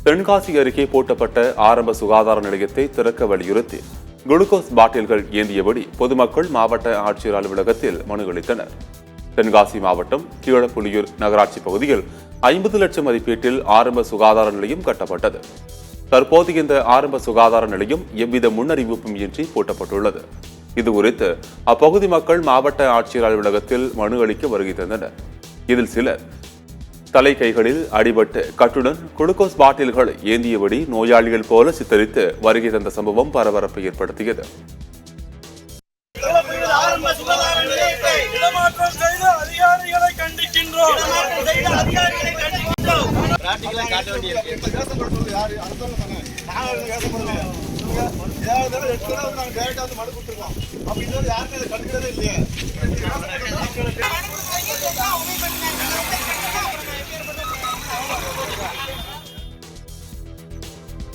தென்காசி அருகே பூட்டப்பட்ட ஆரம்ப சுகாதார நிலையத்தை திறக்க வலியுறுத்தி குளுக்கோஸ் பாட்டில்கள் ஏந்தியபடி பொதுமக்கள் மாவட்ட ஆட்சியர் அலுவலகத்தில் மனு அளித்தனர். தென்காசி மாவட்டம் கீழப்புலியூர் நகராட்சி பகுதியில் 50 லட்சம் மதிப்பீட்டில் ஆரம்ப சுகாதார நிலையம் கட்டப்பட்டது. தற்போது இந்த ஆரம்ப சுகாதார நிலையம் எவ்வித முன்னறிவிப்பும் இன்றி பூட்டப்பட்டுள்ளது. இதுகுறித்து அப்பகுதி மக்கள் மாவட்ட ஆட்சியர் அலுவலகத்தில் மனு அளிக்க வருகை தந்தனர். இதில் சிலர் தலை கைகளில் அடிபட்டு கட்டுடன் குளுக்கோஸ் பாட்டில்கள் ஏந்தியபடி நோயாளிகள் போல சித்தரித்து வருகை தந்த சம்பவம் பரபரப்பை ஏற்படுத்தியது. யாருமே